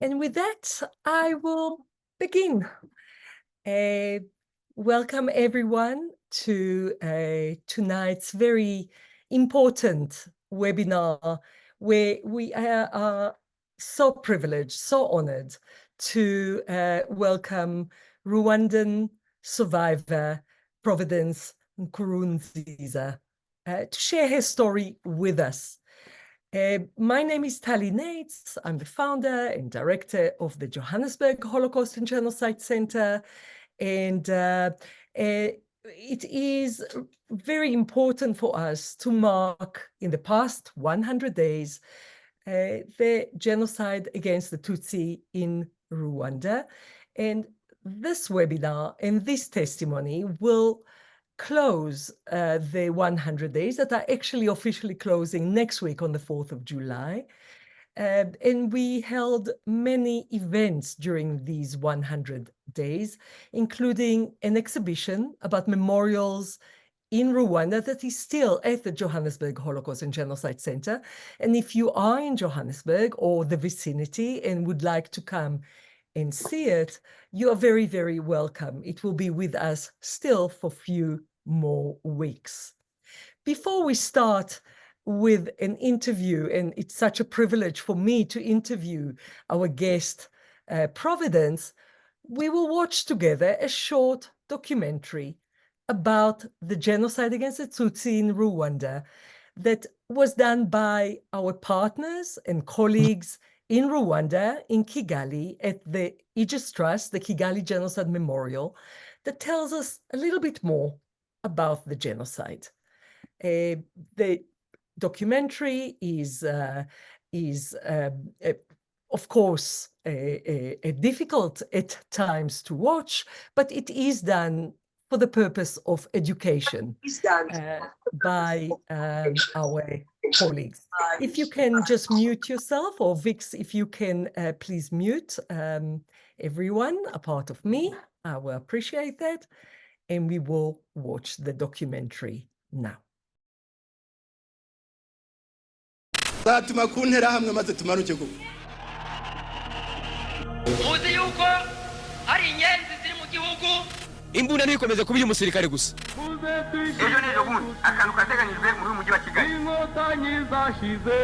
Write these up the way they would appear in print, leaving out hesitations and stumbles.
And with that, I will begin. Welcome everyone to tonight's very important webinar, where we are so privileged, so honored to welcome Rwandan survivor Providence Nkurunziza to share her story with us. My name is Tali Nates. I'm the founder and director of the Johannesburg Holocaust and Genocide Center. And it is very important for us to mark in the past 100 days the genocide against the Tutsi in Rwanda. And this webinar and this testimony will close the 100 days that are actually officially closing next week on the 4th of July. And we held many events during these 100 days, including an exhibition about memorials in Rwanda that is still at the Johannesburg Holocaust and Genocide Center. And if you are in Johannesburg or the vicinity and would like to come and see it, you are very, very welcome. It will be with us still for a few more weeks. Before we start with an interview, and it's such a privilege for me to interview our guest, Providence, we will watch together a short documentary about the genocide against the Tutsi in Rwanda that was done by our partners and colleagues in Rwanda, in Kigali, at the Aegis Trust, the Kigali Genocide Memorial, that tells us a little bit more about the genocide. The documentary is of course, difficult at times to watch, but it is done for the purpose of education by our colleagues. If you can just mute yourself, or Vix, if you can please mute everyone, a part of me, I will appreciate that. And we will watch the documentary now. Imbunda nikomeza kuba umusirikare gusa. Ejo nejo bundi akantu kateganyijwe muri mujyi wa Kigali. Inkotanyi zashize.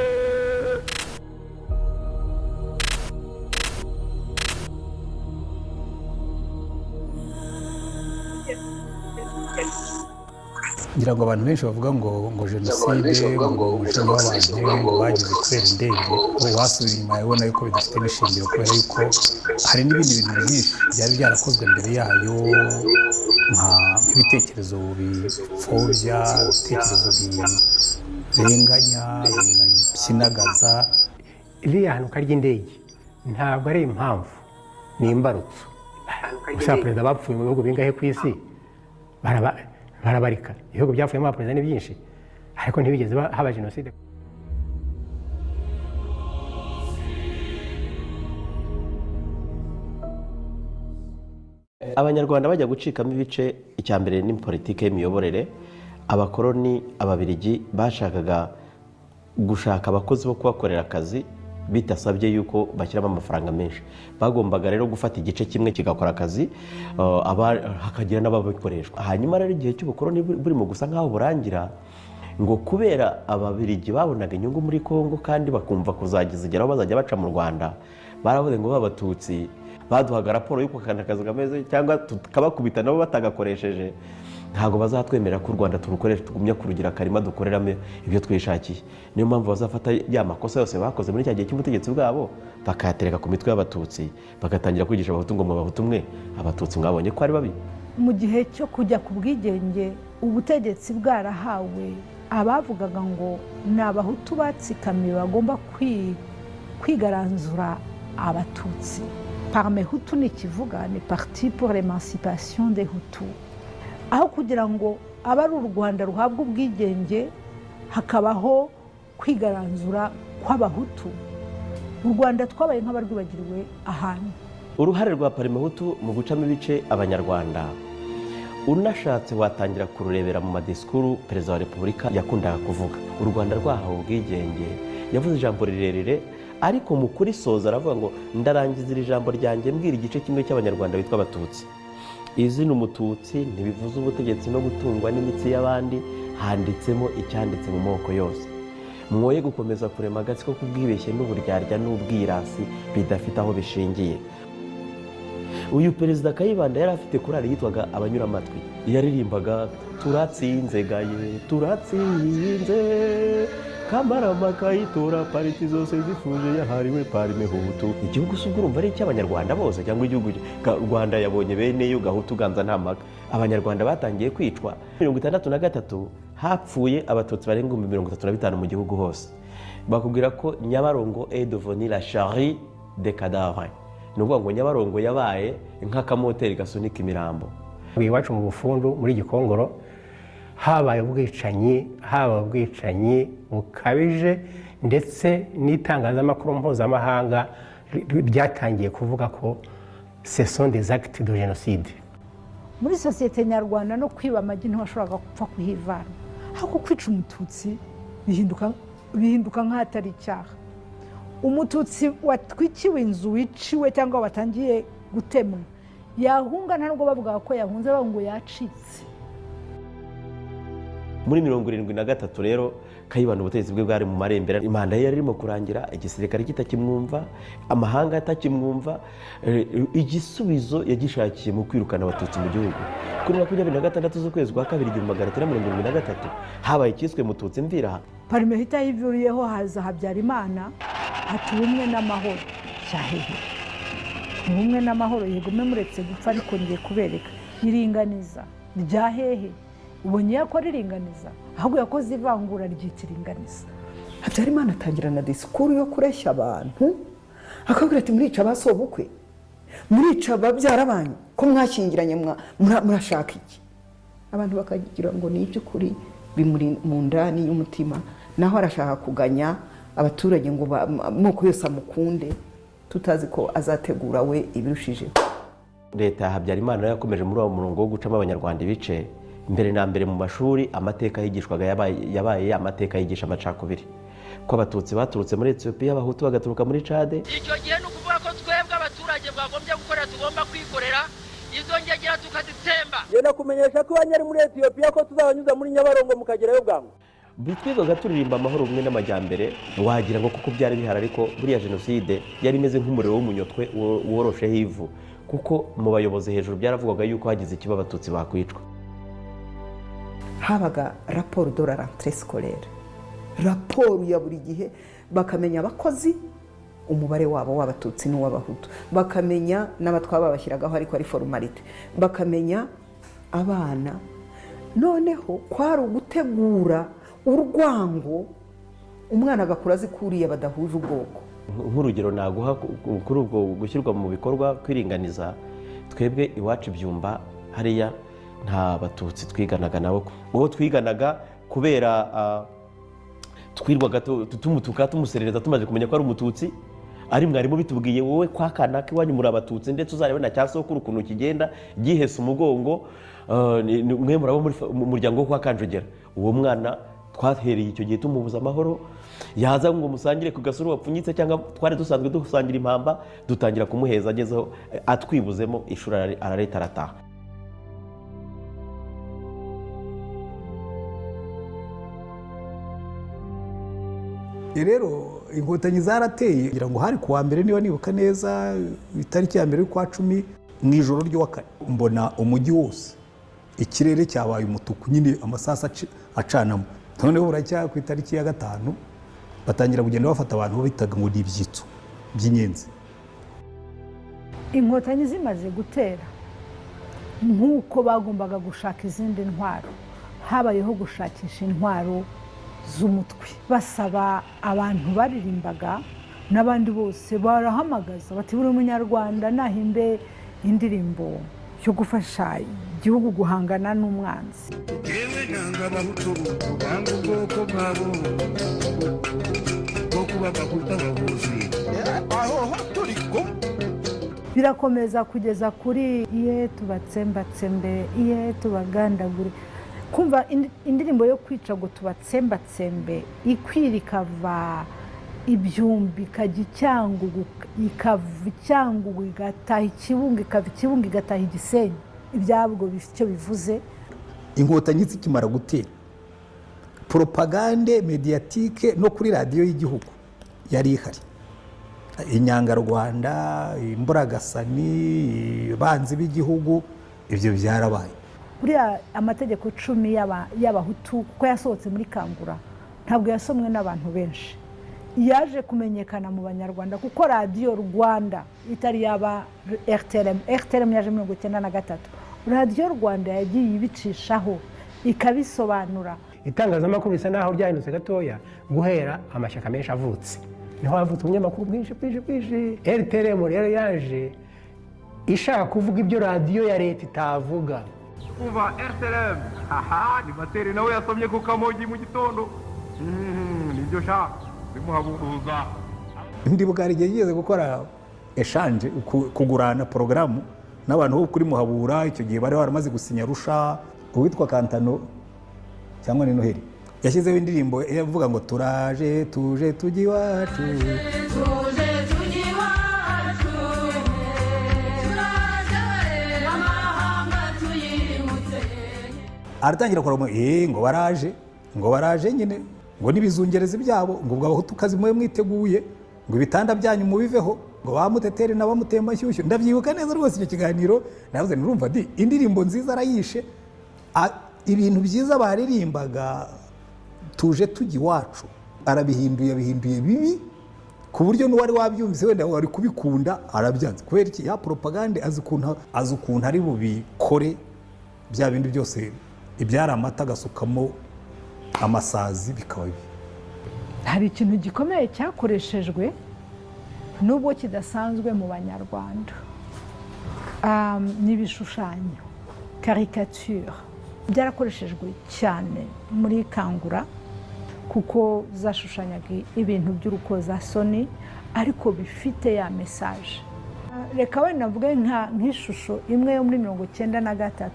ngira ngo abantu benshi bavuga ngo genocide ngo umuco w'abantu bagize kubera indege wasubira inyuma yabona yuko bidafite n'ishingiro kubera yuko hari n'ibindi bintu byinshi byari byarakozwe mbere yayo nk'ibitekerezo bipfobya, ibitekerezo birenganya, bikinagaza. Iriya hanuka ry'indege ntabwo ari impamvu, ni imbarutso. Gusa perezida bapfuye mu bihugu bingahe ku isi barabarika. Ibihugu byapfuyemo abaperezida ni byinshi, ariko ntibigeze haba genocide. Abanyarwanda bajya gucikamo ibice, icya mbere ni politike y'imiyoborere. Abakoloni, ababirigi bashakaga gushaka abakozi bo kubakorera akazi bitasabye yuko bashyiramo amafaranga menshi. Bagombaga rero gufata igice kimwe kigakora akazi, hakagira n'ababikoreshwa. Hanyuma rero igihe cy'ubukoloni burimo gusa nk'aho burangira, ngo kubera ababirigi babonaga inyungu muri Kongo kandi bakumva kuzagezegeraho bazajya baca mu Rwanda, baravuze ngo b'abatutsi baduhaga raporo y'uko akazi kameze cyangwa tukabakubita nabo batagakoresheje, ntabwo bazatwemera ko u Rwanda turukoresha, tugumya kurugira akarima dukoreramo ibyo twishakiye. Niyo mpamvu bazafata ya makosa yose bakoze muri cya gihe cy'ubutegetsi bwabo bakayatereka ku mitwe y'abatutsi, bagatangira kwigisha abahutu ngo mu bahutu mwe abatutsi mwabonye ko ari babi. Mu gihe cyo kujya ku bwigenge, ubutegetsi bwarahawe abavugaga ngo ni abahutu batsikamiwe bagomba kwigaranzura abatutsi. Parme Hutu ni kivuga ni Parti pour l'émancipation des Hutus. Aho kugira ngo abari u Rwanda ruhabwa ubwigenge hakabaho kwigaranzura kw'abahutu, u Rwanda twabaye nk'abarwibagiriwe ahantu. Uruhare rwa Parme Hutu mu gucamo ibice abanyarwanda, unashatse watangira kururebera mu madisikuru perezida wa Repubulika yakundaga kuvuga. U Rwanda rwahawe ubwigenge, yavuze ijambo rirerire ariko mu kurisoza aravuga ngo ndarangiza iri jambo ryanjye mbwira igice kimwe cy'abanyarwanda bitwa abatutsi. Izina umututsi ntibivuze ubutegetsi no gutungwa n'imitsi y'abandi, handitsemo icyanditse mu moko yose. Mwoye gukomeza kurema agatsiko k'ubwibeshye n'uburyarya n'ubwirasi bidafite aho bishingiye. Uyu perezida Kayibanda yari afite korali yitwaga abanyuramatwi, yaririmbaga turatsinze gaye turatsinze Kamarama kayitora pariti zose zifuje yahariwe parime Hutu. Igihugu se urumva ari icy'abanyarwanda bose cyangwa igihugu Rwanda yabonye beneyo Gahutu ganza nta mpaka. Abanyarwanda batangiye kwicwa 63 hapfuye abatutsi barenga 35 mu gihugu hose. Bakubwira ko Nyabarongo est devenu la charrie des cadavres. Nuvuga ngo Nyabarongo yabaye nk'akamoteri gasunika imirambo. Iwacu mu Bufundu muri Gikongoro habaye ubwicanyi bukabije, ndetse n'itangazamakuru mpuzamahanga byatangiye kuvuga ko ce sont des actes de génocide. Muri sosiyete nyarwanda no kwiba amagi ntiwashoboraga gupfa kuhivana, ahubwo kwica umututsi bihinduka nk'atari icyaha. Umututsi watwikiwe inzu wiciwe cyangwa watangiye gutemwa yahunga, nta nubwo bavuga ko yahunze, bavuga ngo yacitse. Muri 73 rero Kayibanda ubutegetsi bwe bwari mu marembera, imanda yari irimo kurangira, igisirikare kitakimwumva, amahanga atakimwumva. Igisubizo yagishakiye mu kwirukana abatutsi mu gihugu. Kuri 26 z'ukwezi kwa 1973 habaye ikiswe mututsi mvira. Parime hita yivuriyeho haza Habyarimana ati ubumwe n'amahoro. Cyahehe ubumwe n'amahoro yegume muretse gupfa, ariko ngiye kubereka iringaniza rya hehe. Ubonye yakora iringaniza, ahubwo yakoze ivangura ryitiringaniza. Habyarimana atangira na disikuru yo kureshya abantu, akabwira ati murica abasobukwe, murica ababyara banyu, ko mwashyingiranye murashaka iki? Abantu bakagira ngo ni iby'ukuri bimuri mu ndani y'umutima, naho arashaka kuganya abaturage ngo moko yose amukunde, tutazi ko azategura we ibirushije. Leta ya Habyarimana yakomeje muri uwo murongo wo gucamo abanyarwanda ibice. Mbere na mbere mu mashuri amateka yigishwaga yabaye amateka yigisha amacakubiri, ko abatutsi baturutse muri Ethiopia, abahutu bagaturuka muri Chade. Icyo gihe no kuvuga ko twebwe abaturage bagombye gukorera, tugomba kwikorera izo ngegera tukazitsemba. Yenda kumenyesha ko abanyari muri Ethiopia ko tuzabanyuza muri Nyabarongo mukagerayo bwangu. Bitwigaga turirimba amahoro umwe n'amajyambere, wagira ngo kuko byari bihari, ariko buriya Genocide yari imeze nk'umuriro w'umunyotwe worosheho ivu, kuko mu bayobozi hejuru byaravugaga yuko hagize ikiba abatutsi bakwicwa. Habaga raporo de la rentrée scolaire, raporo ya buri gihe, bakamenya abakozi umubare wabo w'abatutsi n'uw'abahutu, bakamenya n'abatwaba bashyiragaho ariko ari formalite, bakamenya abana. Noneho kwari ugutegura urwango, umwana agakura azi kuriya badahuje ubwoko. Nk'urugero naguha kuri ubwo gushyirwa mu bikorwa kwiringaniza, twebwe iwacu Byumba hariya nta batutsi twiganaga nabo. Uwo twiganaga kubera twirwaga tumutuka tumuserereza tumaze kumenya ko ari umututsi, ari mwarimu bitubwiye wowe kwa kanaka iwanyu muri abatutsi, ndetse uzarebe na cyasokuru ukuntu kigenda gihese umugongo, mwe murabo mu muryango wo kwa Kanjogera. Uwo mwana twahereye icyo gihe tumubuza amahoro, yaza ngo musangire ku gasuru wapfunyitse, cyangwa twari dusanzwe dusangira impamba, dutangira kumuheza agezeho atwibuzemo ishuri arareta arataha. Rero inkotanyi zarateye, kugira ngo hari kuwa mbere niba nibuka neza, itariki ya mbere y'ukwa 10 mu ijoro ry'uwa kane, mbona umujyi wose ikirere cyabaye umutuku, nyine amasasa acanamo. Noneho buracya ku itariki ya 5 batangira kugenda bafata abantu bitaga ngo n'ibyitso by'inyenzi. Inkotanyi zimaze gutera, nk'uko bagombaga gushaka izindi ntwaro, habayeho gushakisha intwaro z'umutwe. Basaba abantu baririmbaga n'abandi bose barahamagaza bati buri munyarwanda nahimbe indirimbo yo gufasha igihugu guhangana n'umwanzi. Yewe nanga bahutu bangu bwoko bwabo bwo kubaga kutababuzi aho turiko. Birakomeza kugeza kuri iye tubatsembatsembe, iye tubagandagure. Kumva indirimbo yo kwica ngo tubatsembatsembe ikwira ikava ibyumbi ikajya icyangugu ikava icyangugu igataha ikibunga ikava ikibunga igataha igisenyi ibyabwo icyo bivuze. Inkotanyi zikimara gutera propagande mediatike no kuri radiyo y'igihugu yari ihari, inyangarwanda, imburagasani, banzi b'igihugu, ibyo byarabaye. Buriya amategeko 10 y'abahutu kuko yasohotse muri Kangura ntabwo yasomwe n'abantu benshi, yaje kumenyekana mu banyarwanda kuko radiyo Rwanda itari yaba RTLM yaje 1993, radiyo Rwanda yagiye ibicishaho ikabisobanura. Itangazamakuru bisa naho ryahindutse gatoya guhera amashyaka menshi avutse, niho havutse umunyamakuru bwinshi. RTLM rero yaje ishaka kuvuga ibyo radiyo ya leta itavuga. Kuva RTLM ni Materi nawe yasomye ku Kamogi mu gitondo, nibyo sha bimuhaburuza. Ndi bwarige yigeze gukora eshanje kugurana porogaramu n'abantu bo kuri Muhabura, icyo gihe bari baramaze gusinya Arusha. Uwitwa Kantano cyangwa ni Noheli yashyizeho indirimbo yavuga ngo turaje tuje tujya iwacu, aratangira kuramo ngo baraje nyine, ngo nibizungereza byabo, ngo abahutukazi mwe mwiteguye, ngo ibitanda byanyu mubiveho, ngo bamutetere na bamutemba nshyushyu. Ndabyibuka neza rwose icyo kiganiro, navuze nurumva di indirimbo nziza arayishe, ibintu byiza baririmbaga tuje tujya iwacu arabihinduye bibi ku buryo n'uwari wabyumvise wenda wari kubikunda arabyanze. Kubera iki? Ya propagande azi ukuntu ari bubikore bya bindi byose ibyara amata agasukamo amasazi bikaba bibi. Hari ikintu gikomeye cyakoreshejwe nubwo kidasanzwe mu banyarwanda, n'ibishushanyo caricature byarakoreshejwe cyane muri Kangura kuko zashushanyaga ibintu by'urukozasoni ariko bifite ya message. Reka wenda mvuge nk'ishusho imwe yo muri 1993.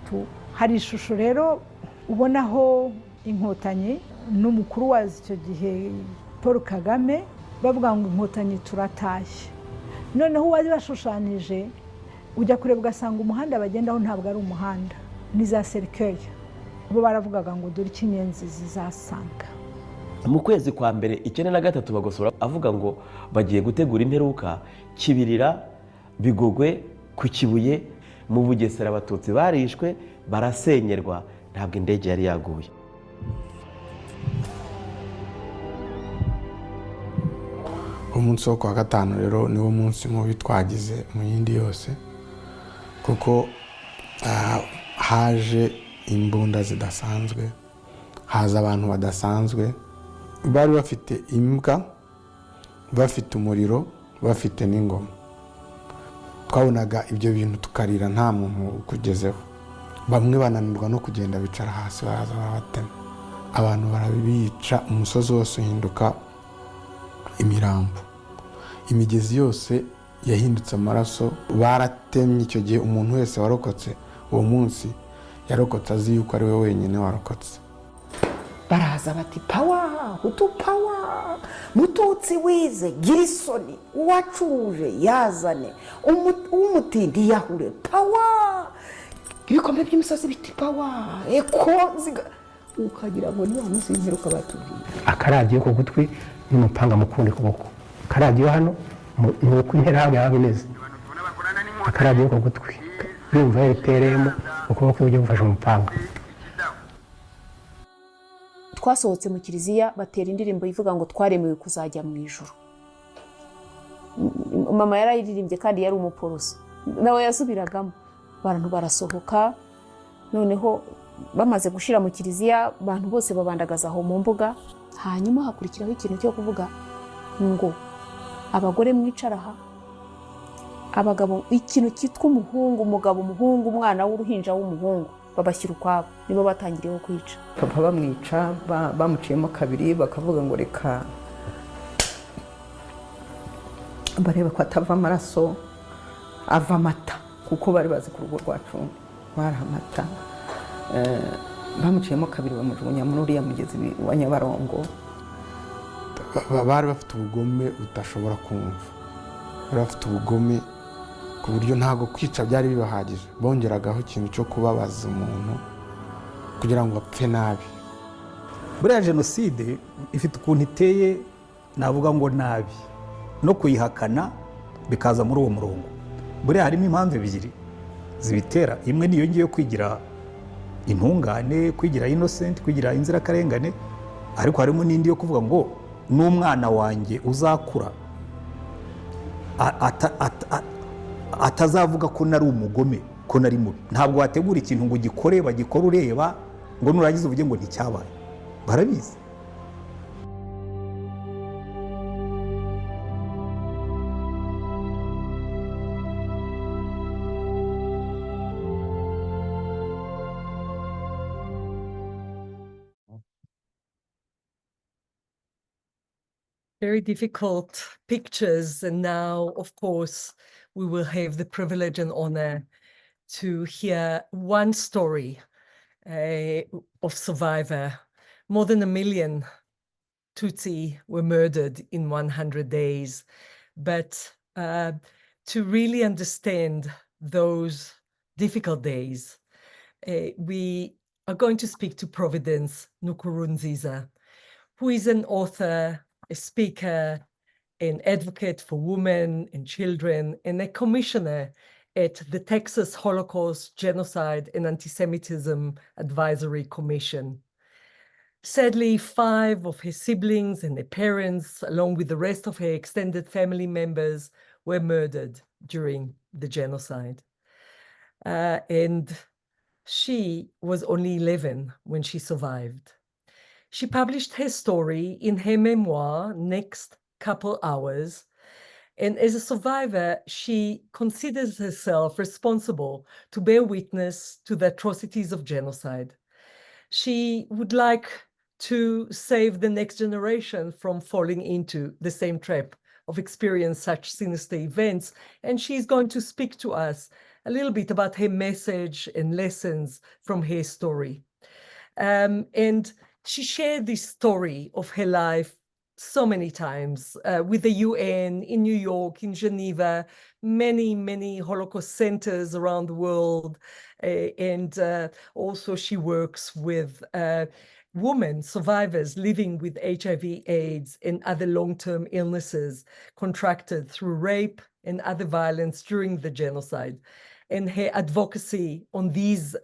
Hari ishusho rero ubonaho inkotanyi n'umukuru wazo icyo gihe Paul Kagame bavuga ngo inkotanyi turatashye. Noneho uwari bashushanije ujya kureba ugasanga umuhanda bagendaho ntabwo ari umuhanda, ni za cercueil. Bo baravugaga ngo dore ikinyenzi zizasanga. Mu kwezi kwa mbere 1993 bagosora avuga ngo bagiye gutegura imperuka Kibirira, Bigogwe, ku Kibuye, mu Bugesera abatutsi barishwe barasenyerwa, ntabwo indege yari yaguye. Umunsi wo kwa gatanu rero niwo munsi mubi twagize mu yindi yose, kuko haje imbunda zidasanzwe, haza abantu badasanzwe, bari bafite imbwa, bafite umuriro, bafite n'ingoma. Twabonaga ibyo bintu tukarira nta muntu ukugezeho. Bamwe bananirwa no kugenda bicara hasi baraza babatema, abantu barabica, umusozi wose uhinduka imirambo, imigezi yose yahindutse amaraso. Baratemye icyo gihe umuntu wese warokotse uwo munsi yarokotse azi yuko ari we wenyine warokotse. Baraza bati power, Hutu power, Mututsi wize Girisoni, uwacuruje yazane, umutindi yahure power, ibikombe by'imisozi biti power, ziga ukagira ngo ni wa munsi w'imperuka batubwiye. Akaradiyo ko gutwi n'umupanga mukundi kuboko, akaradiyo hano nuko interahamwe yabimeze, akaradiyo ko gutwi yumva RTLM ukuboko ujye gufasha umupanga. Twasohotse mu kiliziya batera indirimbo ivuga ngo twaremewe kuzajya mu ijuru. Mama yarayiririmbye kandi yari umuporoso, nawe yasubiragamo. Abantu barasohoka, noneho bamaze gushira mu kiliziya abantu bose babandagaza aho mu mbuga. Hanyuma hakurikiraho ikintu cyo kuvuga ngo abagore mwicaraha, abagabo ikintu cyitwa umuhungu, umugabo umuhungu, umwana w'uruhinja w'umuhungu babashyira ukwabo, nibo batangiriyeho kwica. Papa bamwica bamuciyemo kabiri, bakavuga ngo reka bareba ko atava amaraso ava amata, kuko bari bazi ku rugo rwacu bari amata. Bamuciyemo kabiri bamujugunya muri uriya mugezi wa Nyabarongo. bari bafite ubugome utashobora kumva, bari bafite ubugome ku buryo ntabwo kwica byari bibahagije, bongeragaho ikintu cyo kubabaza umuntu kugira ngo apfe nabi. buriya jenoside ifite ukuntu iteye, navuga ngo nabi, no kuyihakana bikaza muri uwo murongo. buriya harimo impamvu ebyiri zibitera. imwe niyo ngiyo kwigira intungane, kwigira innocent, kwigira inzirakarengane, ariko harimo n'indi yo kuvuga ngo n'umwana wanjye uzakura atazavuga ko nari umugome, ko nari mubi. ntabwo wategura ikintu ngo ugikore, bagikore ureba ngo nurangiza uvuge ngo nticyabaye. barabizi. Very difficult pictures. And now, of course, we will have the privilege and honor to hear one story of survivor. More than 1 million Tutsi were murdered in 100 days. But to really understand those difficult days, we are going to speak to Providence Nkurunziza, who is an author, a speaker, an advocate for women and children, and a commissioner at the Texas Holocaust, Genocide, and Antisemitism Advisory Commission. Sadly, 5 of her siblings and their parents, along with the rest of her extended family members, were murdered during the genocide. And she was only 11 when she survived. She published her story in her memoir, Next Couple Hours. And as a survivor, she considers herself responsible to bear witness to the atrocities of genocide. She would like to save the next generation from falling into the same trap of experiencing such sinister events. And she's going to speak to us a little bit about her message and lessons from her story. And she shared this story of her life so many times with the UN, in New York, in Geneva, many Holocaust centers around the world. And also she works with women, survivors living with HIV, AIDS, and other long-term illnesses contracted through rape and other violence during the genocide. And her advocacy on these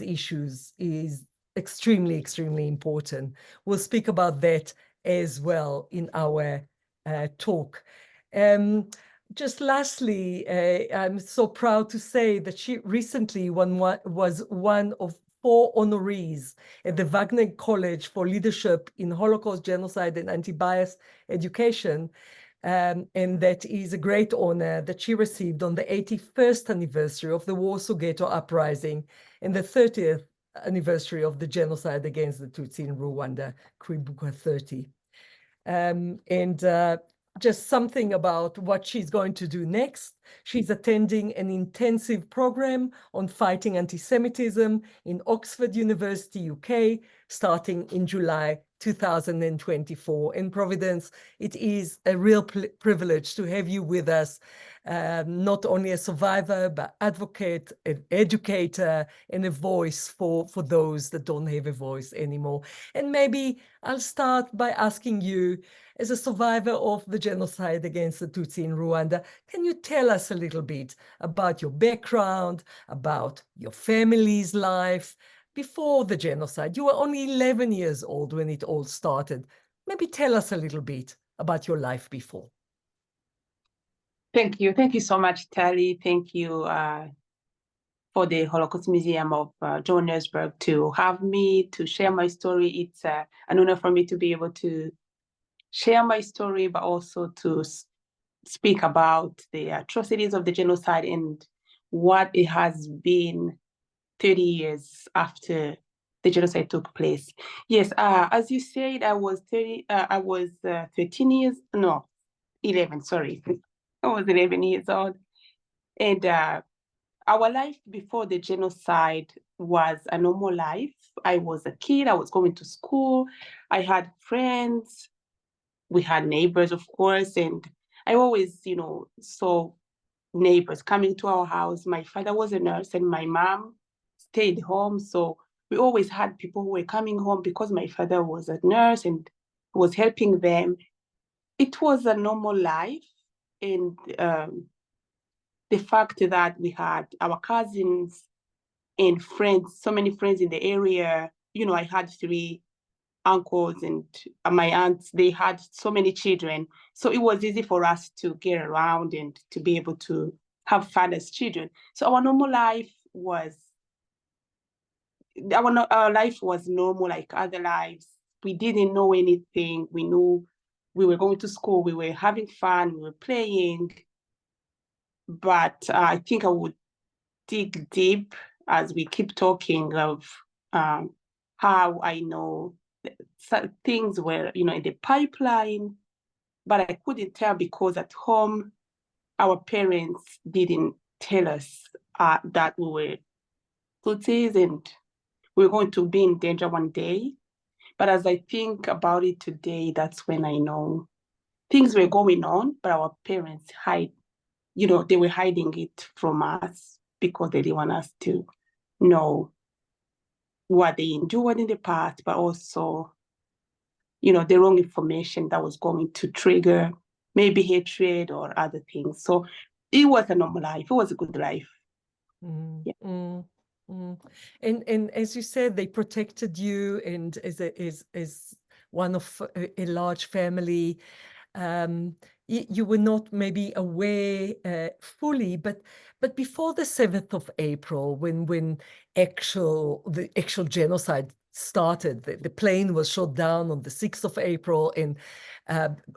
issues is extremely important. We'll speak about that as well in our talk. Just lastly, I'm so proud to say that she recently was one of 4 honorees at the Wagner College for Leadership in Holocaust, Genocide, and Anti-Bias Education. And that is a great honor that she received on the 81st anniversary of the Warsaw Ghetto Uprising and the 30th anniversary of the genocide against the Tutsi in Rwanda, Kwibuka 30. Just something about what she's going to do next. She's attending an intensive program on fighting anti-Semitism in Oxford University, UK, starting in July 2024. In Providence, it is a real privilege to have you with us, not only a survivor, but advocate, an educator, and a voice for those that don't have a voice anymore. And maybe I'll start by asking you, as a survivor of the genocide against the Tutsi in Rwanda, can you tell us a little bit about your background, about your family's life before the genocide? You were only 11 years old when it all started. Maybe tell us a little bit about your life before. Thank you. Thank you so much, Tali. Thank you for the Holocaust Museum of Johannesburg to have me to share my story. It's an honor for me to be able to share my story, but also to speak about the atrocities of the genocide and what it has been 30 years after the genocide took place. Yes, as you said, I was 13 years, no, 11, sorry. I was 11 years old. And our life before the genocide was a normal life. I was a kid, I was going to school, I had friends, we had neighbors, of course, and I always, saw neighbors coming to our house. My father was a nurse and my mom stayed home. So we always had people who were coming home because my father was a nurse and was helping them. It was a normal life. And the fact that we had our cousins and friends, so many friends in the area, I had 3 uncles and my aunts, they had so many children. So it was easy for us to get around and to be able to have fun as children. So our normal life was, our life was normal like other lives. We didn't know anything. We knew we were going to school, we were having fun, we were playing. But I think I would dig deep as we keep talking of how I know things were, in the pipeline, but I couldn't tell because at home, our parents didn't tell us that we were Tutsis and we were going to be in danger one day. But as I think about it today, that's when I know things were going on, but our parents they were hiding it from us because they didn't want us to know what they endured in the past, but also, the wrong information that was going to trigger maybe hatred or other things. So it was a normal life. It was a good life. Yeah. And as you said, they protected you, and as one of a large family, you were not maybe aware fully, but before the 7th of April, when the actual genocide started, the plane was shot down on the 6th of April, and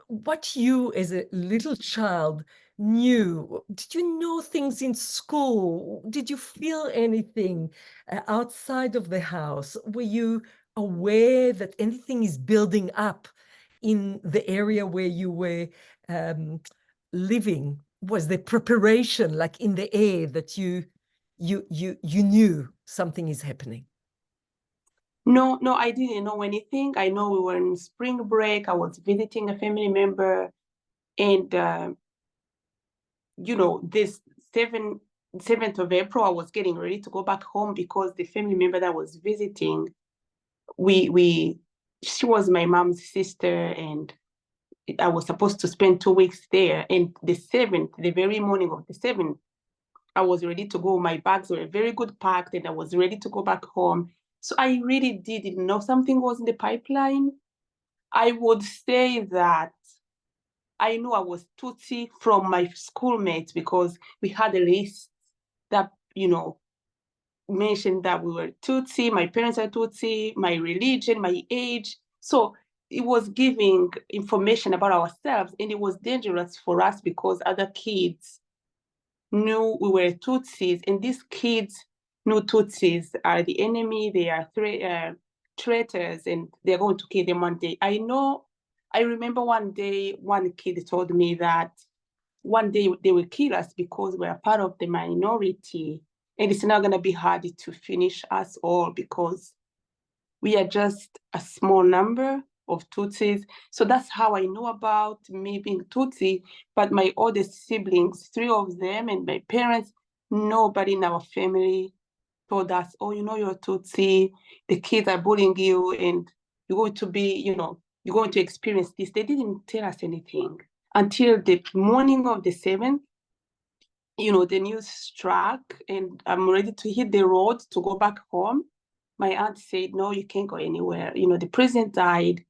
what you as a little child knew, did you know things in school? Did you feel anything outside of the house? Were you aware that anything is building up in the area where you were living? Was there preparation, like in the air, that you knew something is happening? No, I didn't know anything. I know we were in spring break. I was visiting a family member, and this 7th of April, I was getting ready to go back home because the family member that I was visiting, she was my mom's sister, and I was supposed to spend 2 weeks there. And the 7th, the very morning of the 7th, I was ready to go. My bags were very good packed, and I was ready to go back home. So I really didn't know something was in the pipeline. I would say that I knew I was Tutsi from my schoolmates because we had a list that, mentioned that we were Tutsi, my parents are Tutsi, my religion, my age. So it was giving information about ourselves, and it was dangerous for us because other kids knew we were Tutsis, and these kids knew Tutsis are the enemy, they are traitors, and they're going to kill them one day. I remember one day, one kid told me that one day they will kill us because we're part of the minority, and it's not going to be hard to finish us all because we are just a small number of Tutsis. So that's how I know about me being Tutsi. But my oldest siblings, 3 of them, and my parents, nobody in our family told us, oh, you're Tutsi, the kids are bullying you, and you're going to be, you're going to experience this. They didn't tell us anything until the morning of the 7th. The news struck, and I'm ready to hit the road to go back home. My aunt said, no, you can't go anywhere. The president died,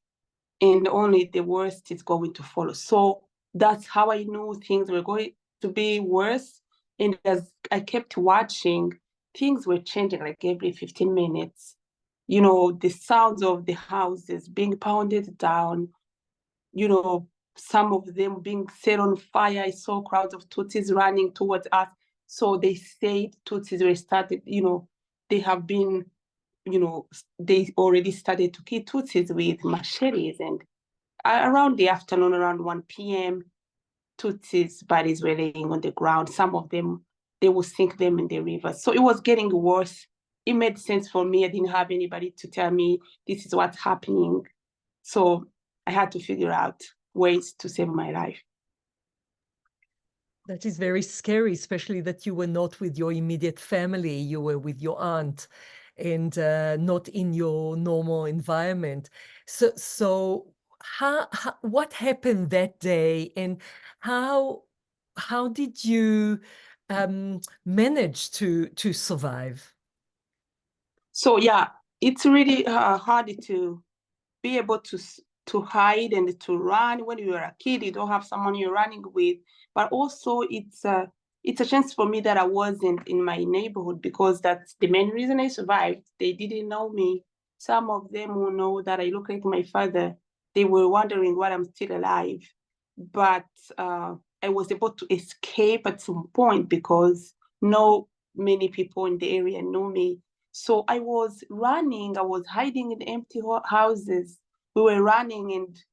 and only the worst is going to follow. So that's how I knew things were going to be worse. And as I kept watching, things were changing like every 15 minutes. The sounds of the houses being pounded down, some of them being set on fire. I saw crowds of Tutsis running towards us. So they said Tutsis were started, they have been, they already started to kill Tutsis with machetes. And around the afternoon, around 1 p.m., Tutsis' bodies were laying on the ground. Some of them, they would sink them in the river. So it was getting worse. It made sense for me. I didn't have anybody to tell me this is what's happening. So I had to figure out ways to save my life. That is very scary, especially that you were not with your immediate family. You were with your aunt and not in your normal environment. So what happened that day, and how did you manage to survive? So yeah, it's really hard to be able to hide and to run. When you're a kid, you don't have someone you're running with, but also it's a chance for me that I wasn't in my neighborhood, because that's the main reason I survived. They didn't know me. Some of them who know that I look like my father, they were wondering why I'm still alive. But I was able to escape at some point because no many people in the area know me. So I was running, I was hiding in empty houses. We were running and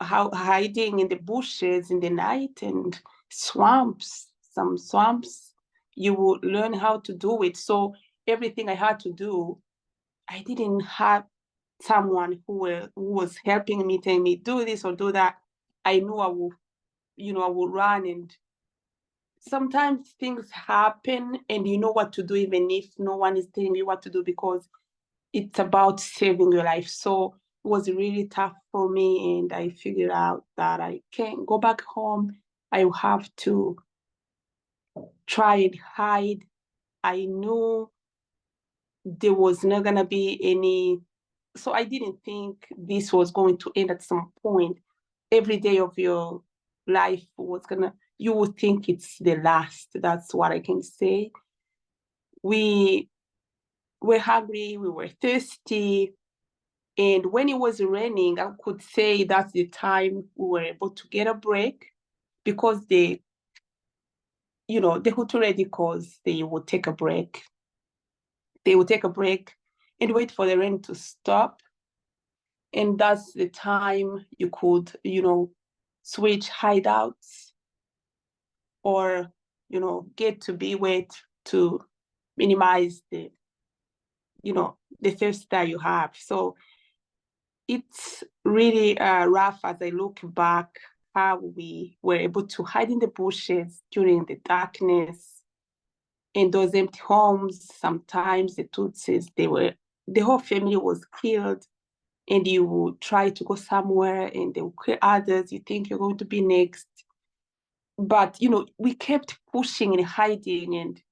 hiding in the bushes in the night and swamps, some swamps. You would learn how to do it. So everything I had to do, I didn't have someone who was helping me, telling me, do this or do that. I knew I would run, and sometimes things happen and you know what to do even if no one is telling you what to do, because it's about saving your life. So it was really tough for me, and I figured out that I can't go back home. I have to try and hide. I knew there was not gonna be any, so I didn't think this was going to end at some point. Every day of your life you would think it's the last. That's what I can say. We were hungry, we were thirsty, and when it was raining, I could say that's the time we were able to get a break, because the Hutu radicals, they would take a break. They would take a break and wait for the rain to stop. And that's the time you could, switch hideouts or, get to be wet to minimize the thirst that you have. So it's really rough as I look back, how we were able to hide in the bushes during the darkness in those empty homes. Sometimes the Tutsis, the whole family was killed, and you would try to go somewhere and they will kill others. You think you're going to be next. But, we kept pushing and hiding and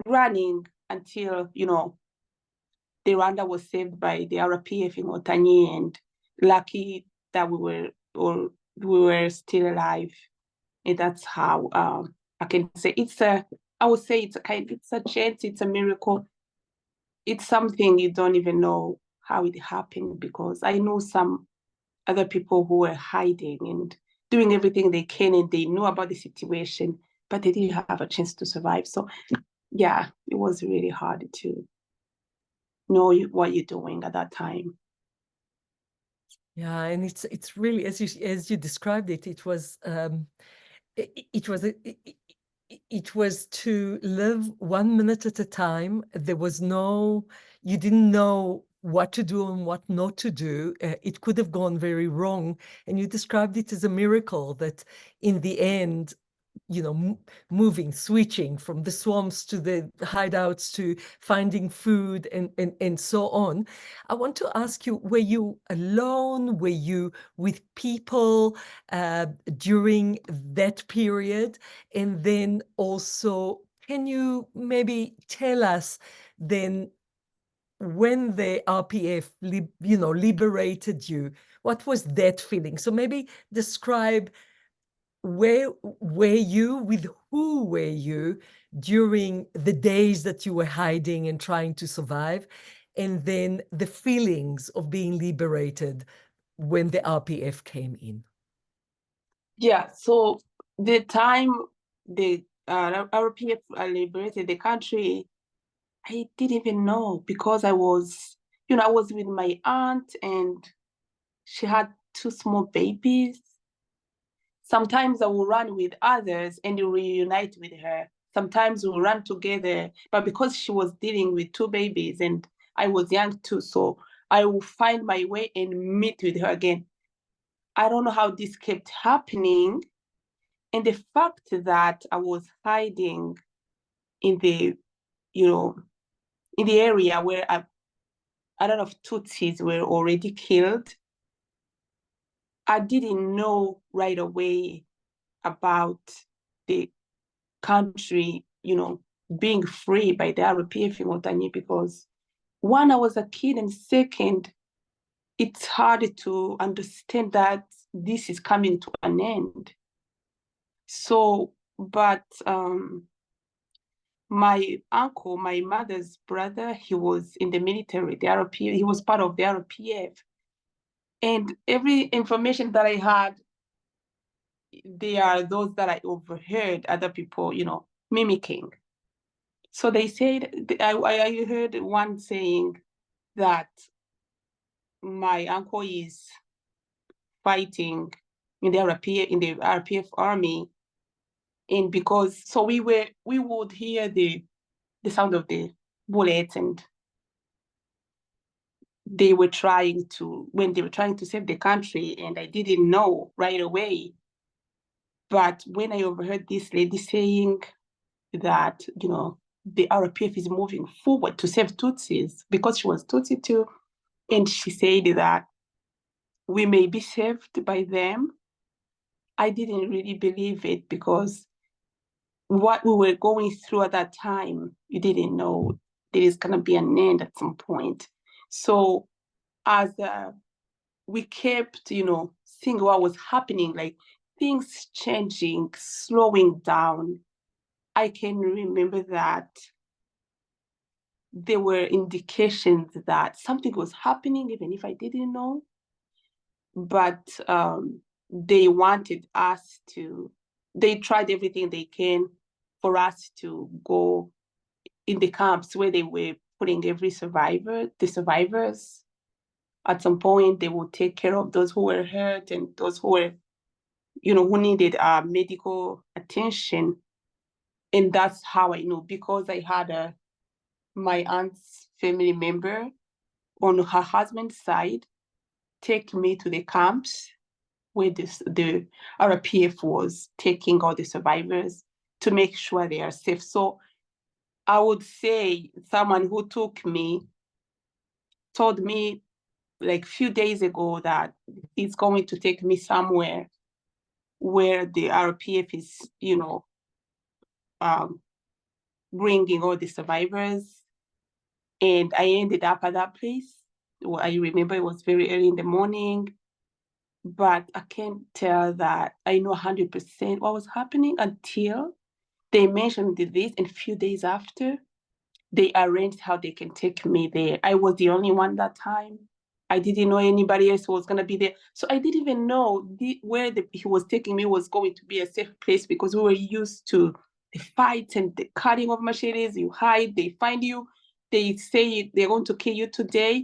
running until, the Rwanda was saved by the RPF in Otanyi, and lucky that we were still alive. And that's how I can say I would say it's a chance, it's a miracle. It's something you don't even know how it happened, because I know some other people who were hiding and doing everything they can, and they knew about the situation, but they didn't have a chance to survive. So yeah, it was really hard to know what you're doing at that time. Yeah, and it's really, as you described it, it was to live 1 minute at a time. There was you didn't know what to do and what not to do. It could have gone very wrong. And you described it as a miracle that in the end, moving, switching from the swamps to the hideouts to finding food and so on. I want to ask you, were you alone? Were you with people during that period? And then also, can you maybe tell us then, when the RPF, liberated you, what was that feeling? So maybe describe, where were you, with who were you during the days that you were hiding and trying to survive, and then the feelings of being liberated when the RPF came in? Yeah, so the time the RPF liberated the country, I didn't even know, because I was with my aunt, and she had 2 small babies. Sometimes I will run with others and reunite with her. Sometimes we'll run together, but because she was dealing with 2 babies and I was young too, so I will find my way and meet with her again. I don't know how this kept happening. And the fact that I was hiding in the, in the area where a lot of Tutsis were already killed, I didn't know right away about the country, being free by the RPF in Otani, because one, I was a kid, and second, it's hard to understand that this is coming to an end. So, but my uncle, my mother's brother, he was in the military, the RPF, he was part of the RPF. And every information that I had, they are those that I overheard other people, mimicking. So they said, I heard one saying that my uncle is fighting in the RPF army, and because we would hear the sound of the bullets, and when they were trying to save the country, and I didn't know right away. But when I overheard this lady saying that, the RPF is moving forward to save Tutsis, because she was Tutsi too, and she said that we may be saved by them, I didn't really believe it, because what we were going through at that time, you didn't know there is going to be an end at some point. So as we kept, seeing what was happening, like things changing, slowing down, I can remember that there were indications that something was happening, even if I didn't know. But they wanted us to, they tried everything they can for us to go in the camps where they were putting the survivors. At some point, they would take care of those who were hurt and those who were, who needed medical attention. And that's how I know, because I had my aunt's family member on her husband's side take me to the camps where the RPF was taking all the survivors to make sure they are safe. So I would say someone who took me told me like a few days ago that he's going to take me somewhere where the RPF is, bringing all the survivors. And I ended up at that place. I remember it was very early in the morning, but I can't tell that I know 100% what was happening until they mentioned this, and a few days after, they arranged how they can take me there. I was the only one that time. I didn't know anybody else was going to be there. So I didn't even know where he was taking me was going to be a safe place, because we were used to the fights and the cutting of machetes. You hide, they find you. They say they're going to kill you today,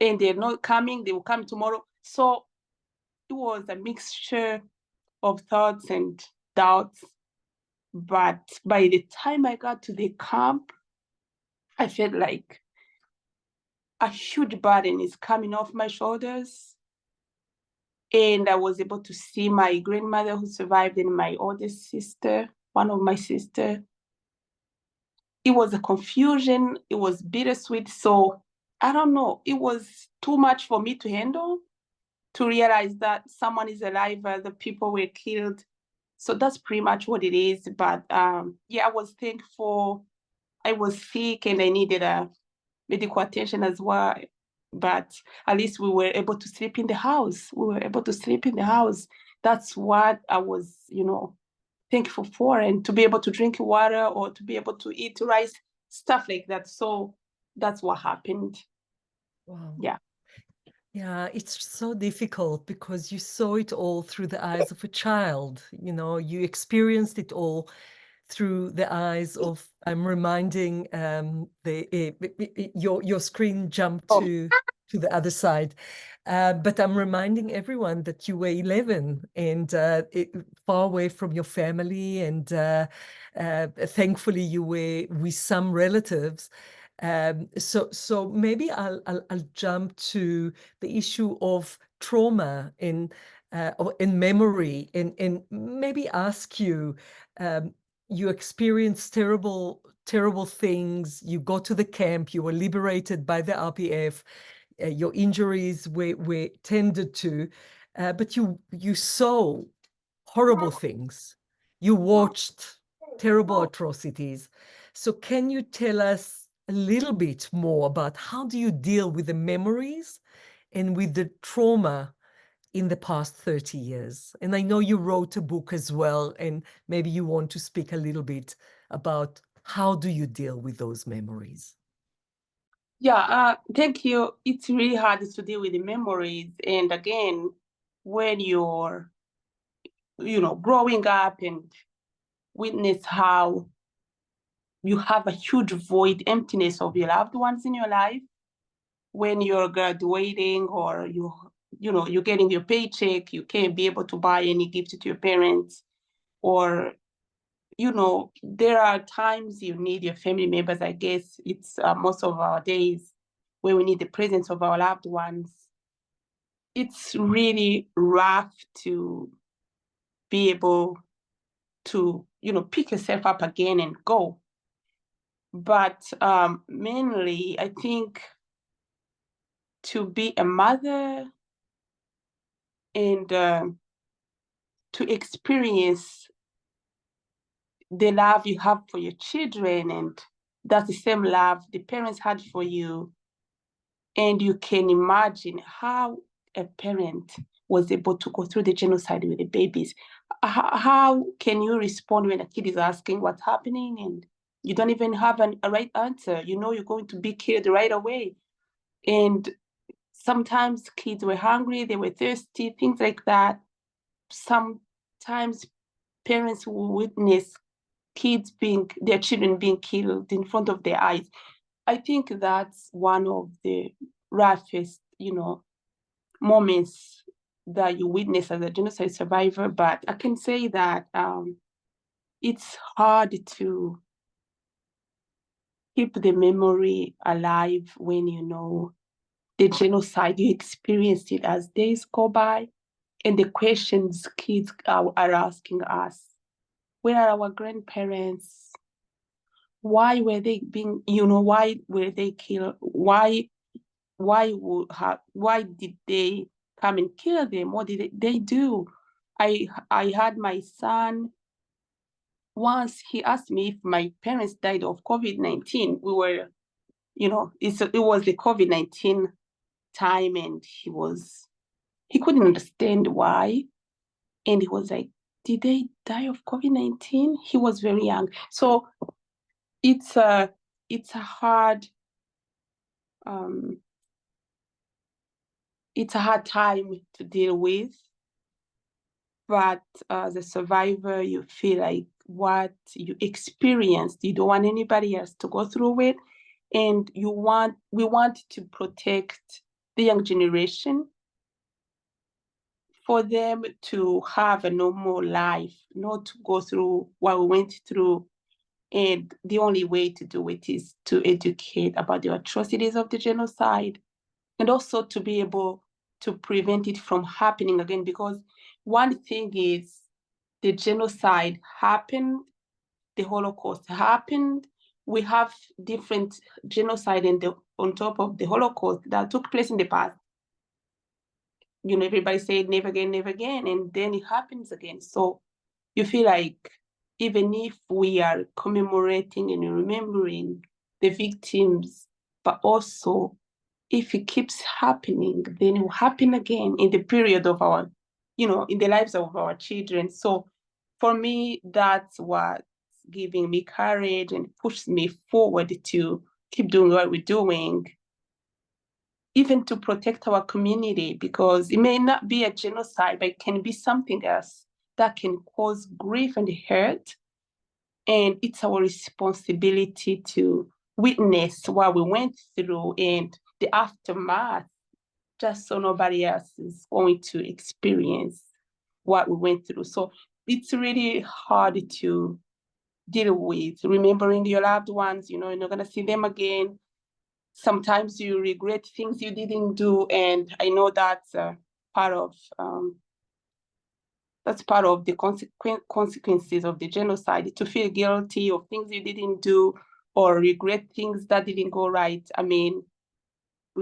and they're not coming. They will come tomorrow. So it was a mixture of thoughts and doubts. But by the time I got to the camp, I felt like a huge burden is coming off my shoulders. And I was able to see my grandmother who survived, and my oldest sister, one of my sisters. It was a confusion. It was bittersweet. So I don't know. It was too much for me to handle, to realize that someone is alive, the people were killed. So that's pretty much what it is. But yeah, I was thankful. I was sick and I needed medical attention as well. But at least we were able to sleep in the house. That's what I was, thankful for, and to be able to drink water or to be able to eat rice, stuff like that. So that's what happened. Wow. Yeah. Yeah, it's so difficult because you saw it all through the eyes of a child. You experienced it all through the eyes of. I'm reminding your screen jumped to the other side, but I'm reminding everyone that you were 11 and far away from your family, and thankfully you were with some relatives. So maybe I'll jump to the issue of trauma in memory, and maybe ask you, you experienced terrible things. You got to the camp. You were liberated by the RPF. Your injuries were tended to, but you saw horrible things. You watched terrible atrocities. So can you tell us a little bit more about how do you deal with the memories and with the trauma in the past 30 years? And I know you wrote a book as well, and maybe you want to speak a little bit about how do you deal with those memories? Yeah, thank you. It's really hard to deal with the memories. And again, when you're, growing up and witness how you have a huge void, emptiness of your loved ones in your life, when you're graduating or you're getting your paycheck, you can't be able to buy any gift to your parents, or there are times you need your family members. I guess it's most of our days where we need the presence of our loved ones. It's really rough to be able to, pick yourself up again and go. But mainly, I think to be a mother and to experience the love you have for your children, and that's the same love the parents had for you. And you can imagine how a parent was able to go through the genocide with the babies. How can you respond when a kid is asking what's happening and you don't even have a right answer? You know you're going to be killed right away. And sometimes kids were hungry, they were thirsty, things like that. Sometimes parents will witness their children being killed in front of their eyes. I think that's one of the roughest, moments that you witness as a genocide survivor. But I can say that it's hard to keep the memory alive when you know the genocide, you experienced it as days go by, and the questions kids are asking us: where are our grandparents? Why were they being, why were they killed? Why did they come and kill them? What did they do? I had my son once. He asked me if my parents died of COVID-19. We were, it was the COVID-19 time, and he couldn't understand why. And he was like, did they die of COVID-19? He was very young. So it's a hard time to deal with. But as a survivor, you feel like what you experienced, you don't want anybody else to go through it. And we want to protect the young generation, for them to have a normal life, not to go through what we went through. And the only way to do it is to educate about the atrocities of the genocide, and also to be able to prevent it from happening again. Because one thing is, the genocide happened, the Holocaust happened. We have different genocide on top of the Holocaust that took place in the past. Everybody said never again, and then it happens again. So you feel like even if we are commemorating and remembering the victims, but also if it keeps happening, then it will happen again in the period of our, in the lives of our children. So for me, that's what's giving me courage and pushes me forward to keep doing what we're doing, even to protect our community, because it may not be a genocide, but it can be something else that can cause grief and hurt. And it's our responsibility to witness what we went through and the aftermath, just so nobody else is going to experience what we went through. So it's really hard to deal with remembering your loved ones. You're not going to see them again. sometimes you regret things you didn't do, and I know that's part of the consequences of the genocide, to feel guilty of things you didn't do or regret things that didn't go right. I mean,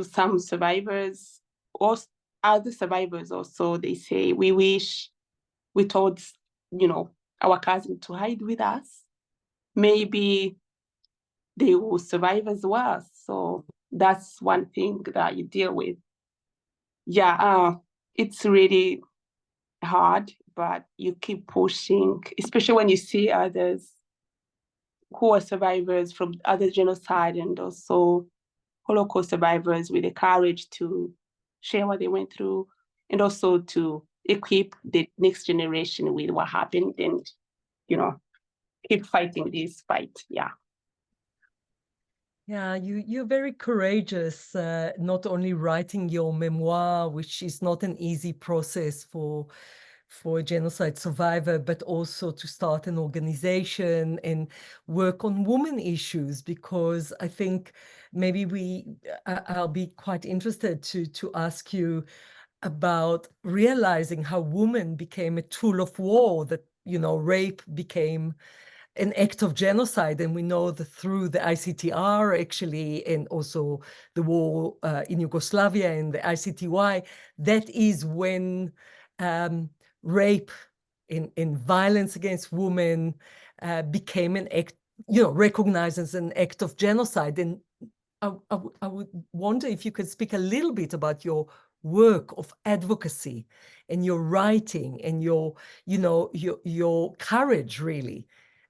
some survivors or other survivors also, they say, we wish we told, our cousin to hide with us. Maybe they will survive as well. So that's one thing that you deal with. Yeah, it's really hard, but you keep pushing, especially when you see others who are survivors from other genocide and also Holocaust survivors with the courage to share what they went through, and also to equip the next generation with what happened, and keep fighting this fight. Yeah. Yeah, you're very courageous, not only writing your memoir, which is not an easy process for a genocide survivor, but also to start an organization and work on women issues, because I think maybe I'll be quite interested to ask you about realizing how women became a tool of war, that, rape became an act of genocide. And we know that through the ICTR, actually, and also the war in Yugoslavia and the ICTY, that is when rape and violence against women became an act, recognized as an act of genocide. And I would wonder if you could speak a little bit about your work of advocacy and your writing and your courage, really,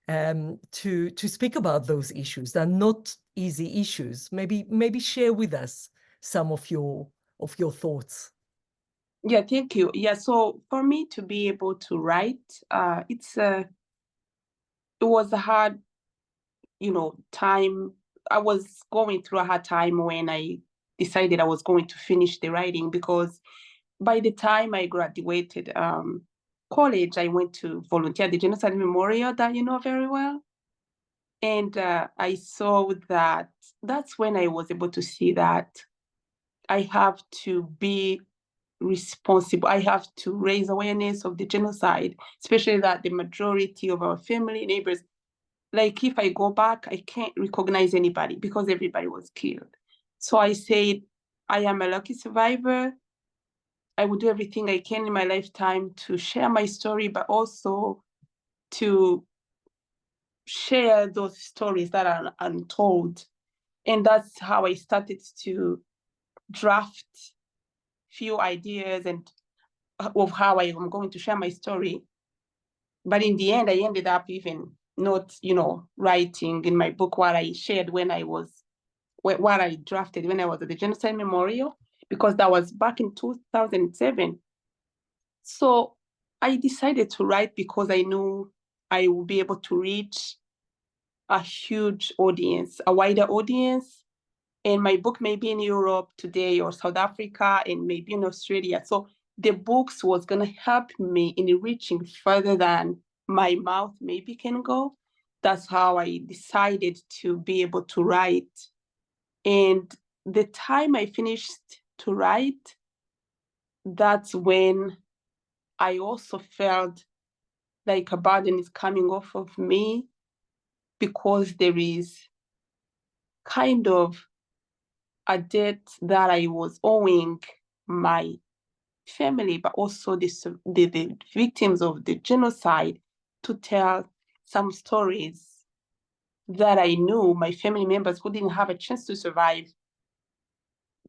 to speak about those issues. They're not easy issues. Maybe share with us some of your thoughts. Yeah, thank you. Yeah, so for me to be able to write, it was a hard, time. I was going through a hard time when I decided I was going to finish the writing, because by the time I graduated college, I went to volunteer at the Genocide Memorial that you know very well. And I saw that that's when I was able to see that I have to be responsible. I have to raise awareness of the genocide, especially that the majority of our family, neighbors, like if I go back, I can't recognize anybody because everybody was killed. So I said, I am a lucky survivor. I will do everything I can in my lifetime to share my story, but also to share those stories that are untold. And that's how I started to draft few ideas and of how I am going to share my story. But in the end, I ended up even not, writing in my book what I shared what I drafted when I was at the Genocide Memorial, because that was back in 2007. So I decided to write because I knew I would be able to reach a huge audience, a wider audience. And my book may be in Europe today or South Africa and maybe in Australia. So the books was going to help me in reaching further than my mouth maybe can go. That's how I decided to be able to write. And the time I finished to write, that's when I also felt like a burden is coming off of me, because there is kind of a debt that I was owing my family, but also the victims of the genocide, to tell some stories that I knew my family members who didn't have a chance to survive,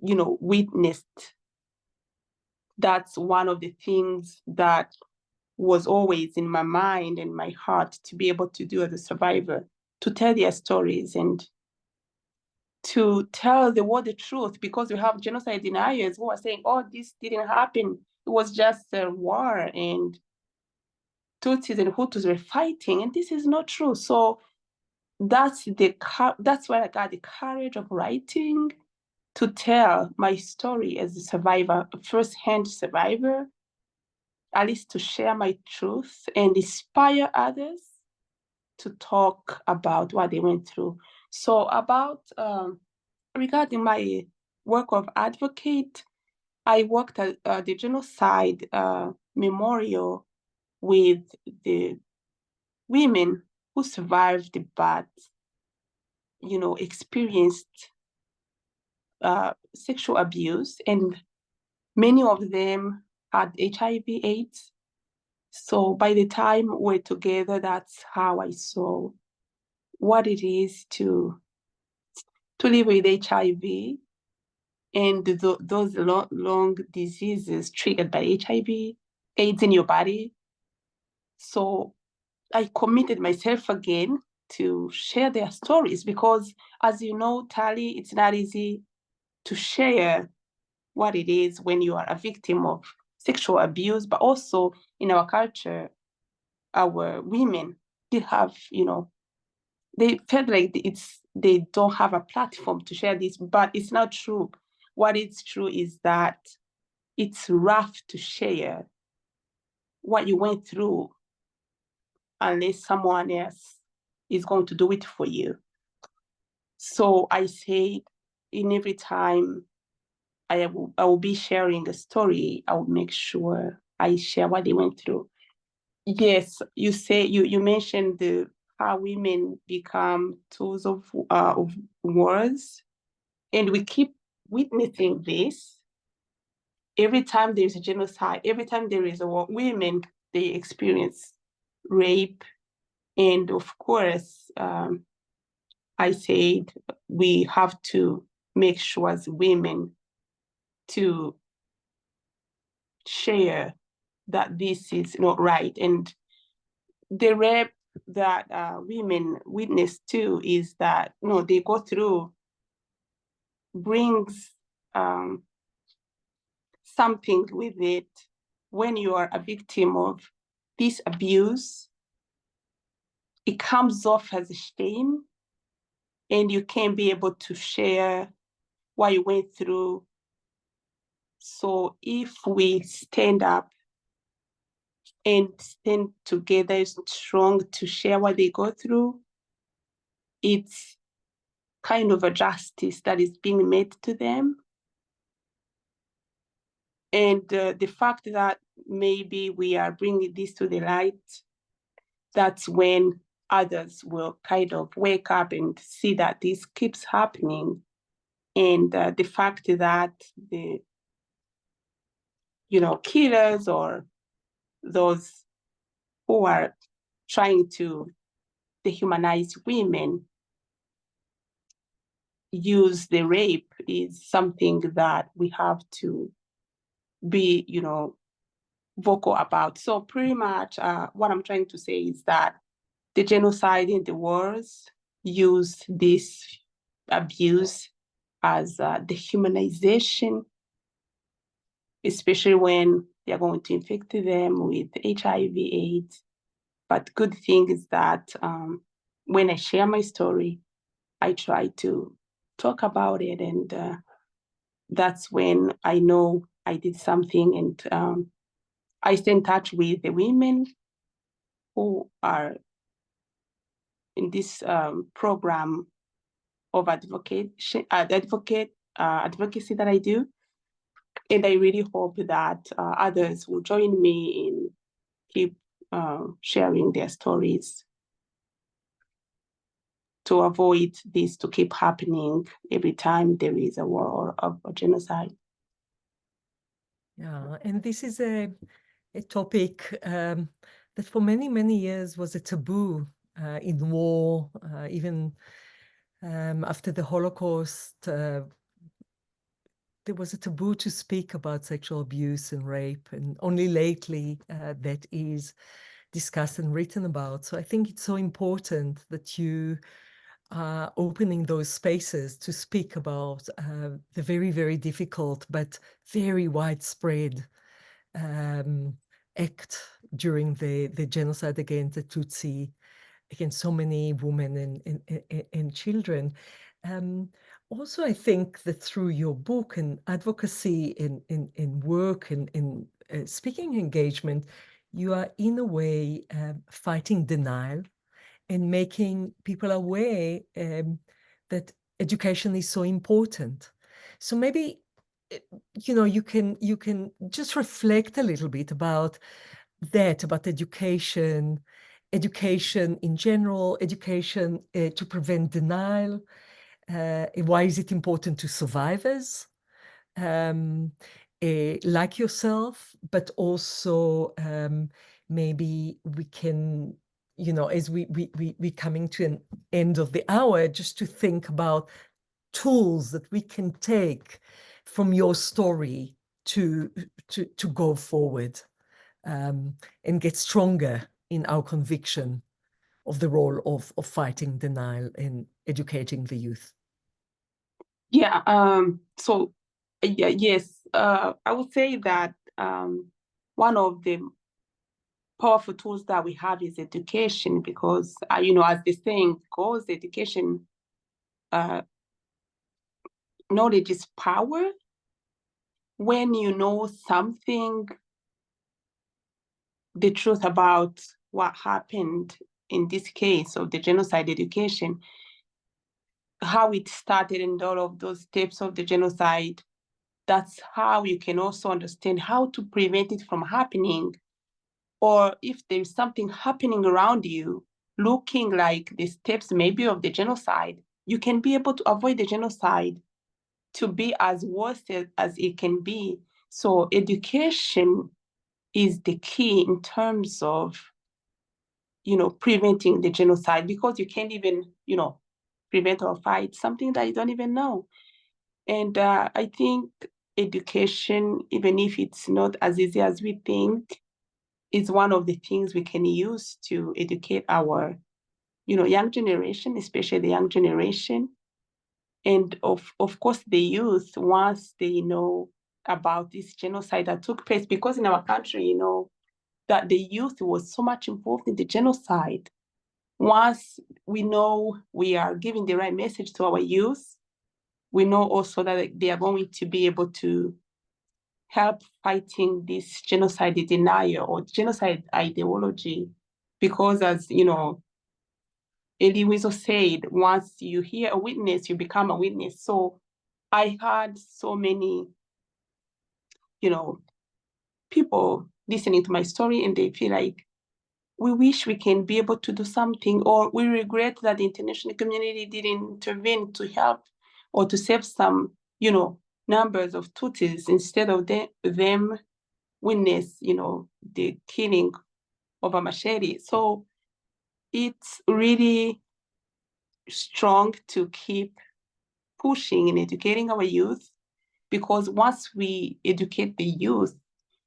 witnessed. That's one of the things that was always in my mind and my heart to be able to do as a survivor, to tell their stories and to tell the world the truth, because we have genocide deniers who are saying, oh, this didn't happen. It was just a war and Tutsis and Hutus were fighting, and this is not true. So that's where I got the courage of writing, to tell my story as a survivor, a first-hand survivor, at least to share my truth and inspire others to talk about what they went through. So about regarding my work of advocate, I worked at the Genocide memorial with the women who survived but, experienced sexual abuse, and many of them had HIV/AIDS. So by the time we're together, that's how I saw what it is to live with HIV and those long diseases triggered by HIV/AIDS in your body. So I committed myself again to share their stories because, as you know, Tali, it's not easy to share what it is when you are a victim of sexual abuse, but also in our culture, our women still have, they felt like they don't have a platform to share this, but it's not true. What is true is that it's rough to share what you went through unless someone else is going to do it for you. So I say, in every time I will be sharing a story, I will make sure I share what they went through. Yes, you mentioned how women become tools of wars, and we keep witnessing this. Every time there's a genocide, every time there is a war, women, they experience rape. And of course, I said we have to make sure as women to share that this is not right. And the rape that women witness too is that, they go through brings something with it. When you are a victim of this abuse, it comes off as a shame, and you can't be able to share what you went through. So if we stand up and stand together strong to share what they go through, it's kind of a justice that is being made to them. And the fact that maybe we are bringing this to the light, that's when others will kind of wake up and see that this keeps happening. And the fact that the, killers or those who are trying to dehumanize women use the rape is something that we have to be, vocal about. So pretty much what I'm trying to say is that the genocide and the wars use this abuse as dehumanization, especially when they're going to infect them with HIV/AIDS. But good thing is that when I share my story, I try to talk about it, and that's when I know I did something. And I stay in touch with the women who are in this program of advocacy that I do. And I really hope that others will join me in keep sharing their stories to avoid this to keep happening every time there is a war or a genocide. Yeah, and this is a topic that for many, many years was a taboo in war, even after the Holocaust. There was a taboo to speak about sexual abuse and rape, and only lately that is discussed and written about. So I think it's so important that you are opening those spaces to speak about the very, very difficult but very widespread act during the genocide against the Tutsi, against so many women and children. Also, I think that through your book and advocacy in work and in speaking engagement, you are in a way fighting denial and making people aware that education is so important. So maybe, you can just reflect a little bit about that, about education in general, education to prevent denial. Why is it important to survivors like yourself, but also maybe we can, as we coming to an end of the hour, just to think about tools that we can take from your story to go forward and get stronger in our conviction of the role of fighting denial and educating the youth. Yeah. Yes. I would say that one of the powerful tools that we have is education, because as the saying goes, education, knowledge is power. When you know something, the truth about what happened in this case of the genocide, education, how it started and all of those steps of the genocide, that's how you can also understand how to prevent it from happening. Or if there's something happening around you, looking like the steps maybe of the genocide, you can be able to avoid the genocide to be as worse as it can be. So education is the key in terms of, preventing the genocide, because you can't even, prevent or fight something that you don't even know. And I think education, even if it's not as easy as we think, is one of the things we can use to educate our, young generation, especially the young generation. And of course, the youth, once they know about this genocide that took place, because in our country, that the youth was so much involved in the genocide. Once we know we are giving the right message to our youth, we know also that they are going to be able to help fighting this genocide denial or genocide ideology. Because as, Elie Wiesel said, once you hear a witness, you become a witness. So I heard so many, people listening to my story, and they feel like, we wish we can be able to do something, or we regret that the international community didn't intervene to help or to save some, numbers of Tutsis, instead of them witness, the killing of a machete. So it's really strong to keep pushing and educating our youth, because once we educate the youth,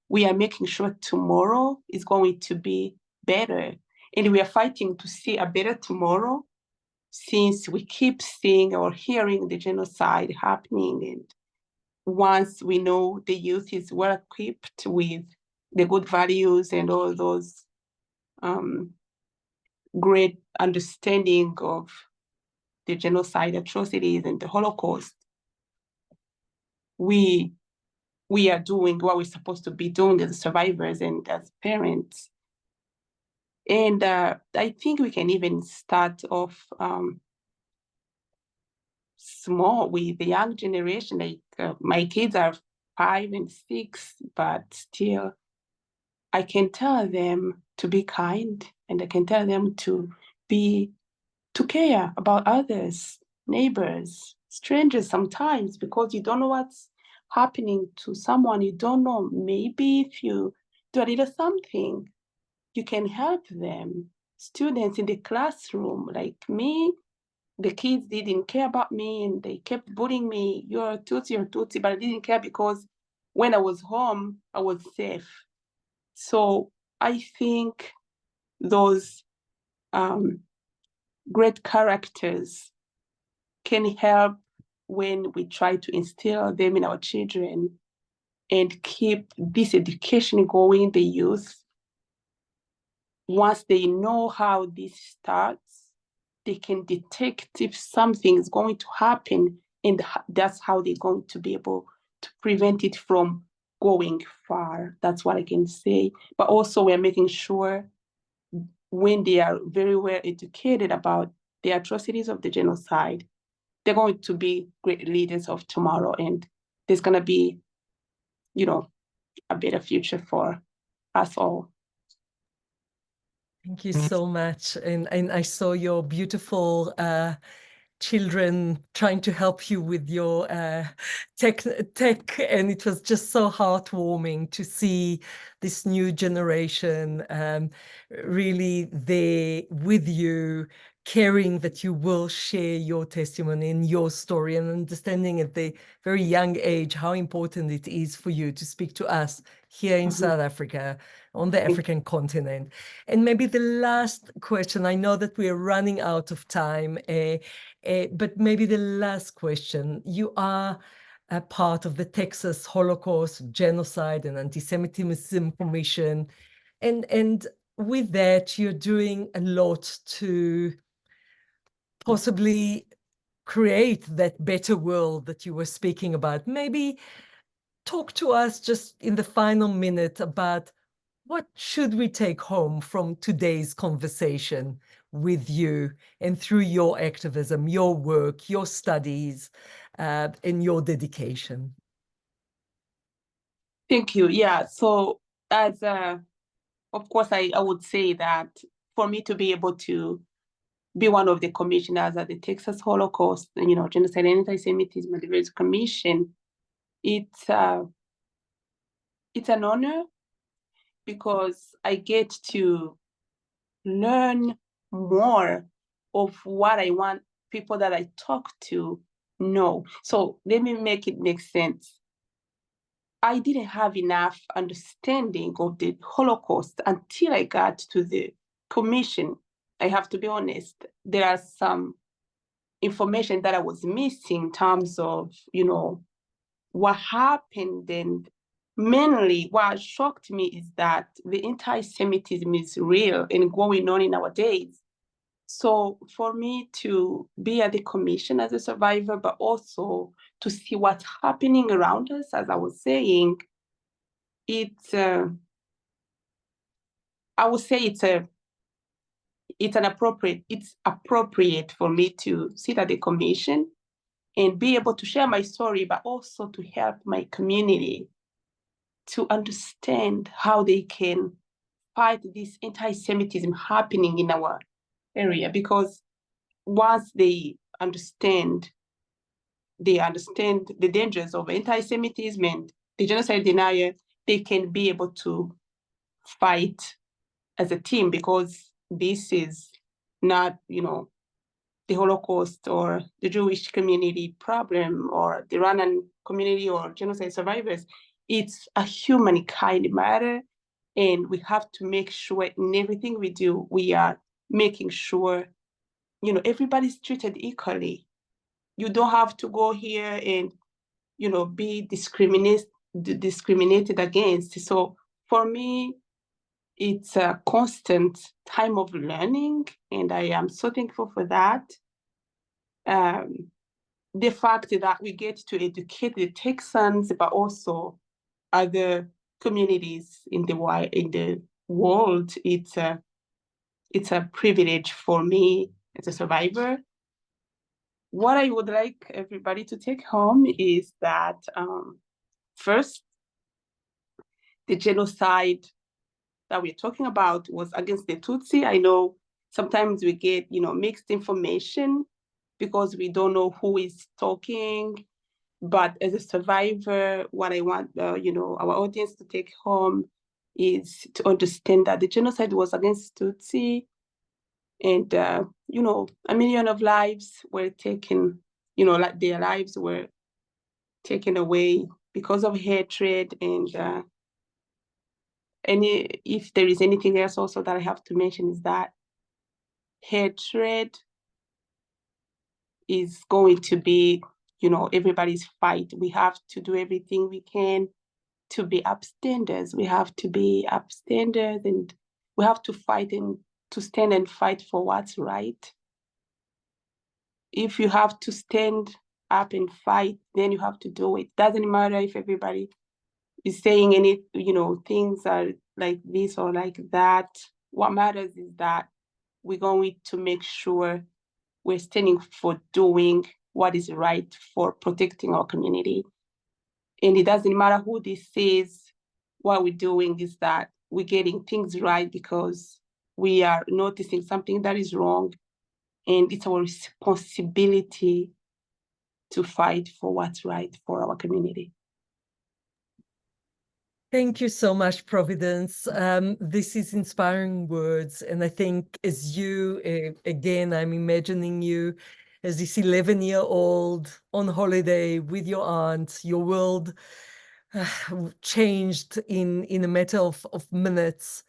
we are making sure tomorrow is going to be better. And we are fighting to see a better tomorrow, since we keep seeing or hearing the genocide happening. And once we know the youth is well equipped with the good values and all those great understanding of the genocide atrocities and the Holocaust, we are doing what we're supposed to be doing as survivors and as parents. And I think we can even start off small with the young generation. Like my kids are 5 and 6, but still I can tell them to be kind, and I can tell them to care about others, neighbors, strangers sometimes, because you don't know what's happening to someone. You don't know, maybe if you do a little something, you can help them. Students in the classroom, like me, the kids didn't care about me, and they kept bullying me. You're a Tutsi, but I didn't care, because when I was home, I was safe. So I think those great characters can help when we try to instill them in our children and keep this education going in the youth. Once they know how this starts, they can detect if something is going to happen, and that's how they're going to be able to prevent it from going far. That's what I can say. But also, we're making sure, when they are very well educated about the atrocities of the genocide, they're going to be great leaders of tomorrow, and there's going to be, a better future for us all. Thank you so much. And I saw your beautiful children trying to help you with your tech, and it was just so heartwarming to see this new generation really there with you, caring that you will share your testimony and your story, and understanding at the very young age how important it is for you to speak to us here in South Africa, on the African continent. And maybe the last question, I know that we are running out of time, but maybe the last question. You are a part of the Texas Holocaust, Genocide, and Antisemitism Commission. And with that, you're doing a lot to possibly create that better world that you were speaking about. Maybe talk to us just in the final minute about what should we take home from today's conversation with you and through your activism, your work, your studies, and your dedication. Thank you. Yeah. So as of course, I would say that for me to be able to be one of the commissioners at the Texas Holocaust, Genocide and Antisemitism and Diversity Commission, it's an honor because I get to learn more of what I want people that I talk to know. So let me make it make sense. I didn't have enough understanding of the Holocaust until I got to the commission. I have to be honest. There are some information that I was missing in terms of, what happened. And mainly what shocked me is that the anti-Semitism is real and going on in our days. So for me to be at the commission as a survivor, but also to see what's happening around us, as I was saying, it's appropriate for me to sit at the commission and be able to share my story, but also to help my community to understand how they can fight this anti-Semitism happening in our area. Because once they understand the dangers of anti-Semitism and the genocide denier, they can be able to fight as a team, because this is not, the Holocaust or the Jewish community problem or the Rwandan community or genocide survivors. It's a humankind matter, and we have to make sure in everything we do, we are making sure, everybody's treated equally. You don't have to go here and, be discriminated against. So for me, it's a constant time of learning, and I am so thankful for that. The fact that we get to educate the Texans, but also other communities in the world, it's a privilege for me as a survivor. What I would like everybody to take home is that first, the genocide that we're talking about was against the Tutsi. I know sometimes we get, mixed information because we don't know who is talking. But as a survivor, what I want, our audience to take home is to understand that the genocide was against Tutsi, and, 1 million of lives were taken, their lives were taken away because of hatred. And if there is anything else also that I have to mention is that hatred is going to be, everybody's fight. We have to do everything we can to be upstanders. We have to be upstanders, and we have to fight and to stand and fight for what's right. If you have to stand up and fight, then you have to do it. Doesn't matter if everybody is saying any, things are like this or like that. What matters is that we're going to make sure we're standing for doing what is right for protecting our community. And it doesn't matter who this is, what we're doing is that we're getting things right because we are noticing something that is wrong, and it's our responsibility to fight for what's right for our community. Thank you so much, Providence. This is inspiring words. And I think as you, again, I'm imagining you as this 11-year-old on holiday with your aunt, your world changed in a matter of minutes.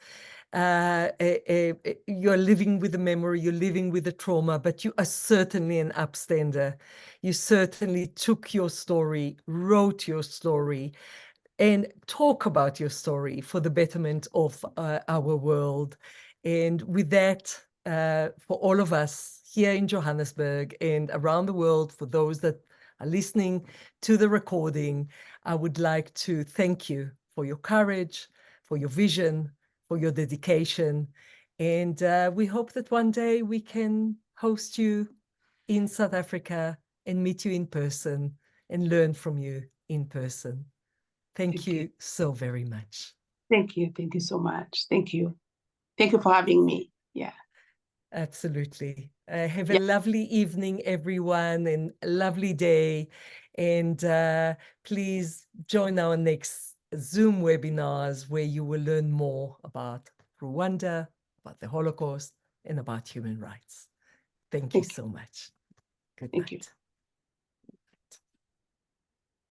You're living with the memory, you're living with the trauma, but you are certainly an upstander. You certainly took your story, wrote your story, and talk about your story for the betterment of our world. And with that, for all of us here in Johannesburg and around the world, for those that are listening to the recording, I would like to thank you for your courage, for your vision, for your dedication. And we hope that one day we can host you in South Africa and meet you in person and learn from you in person. Thank you so very much. Thank you. Thank you so much. Thank you. Thank you for having me. Yeah. Absolutely. Have a lovely evening, everyone, and a lovely day. And please join our next Zoom webinars where you will learn more about Rwanda, about the Holocaust, and about human rights. Thank you so much. Good night. Thank you.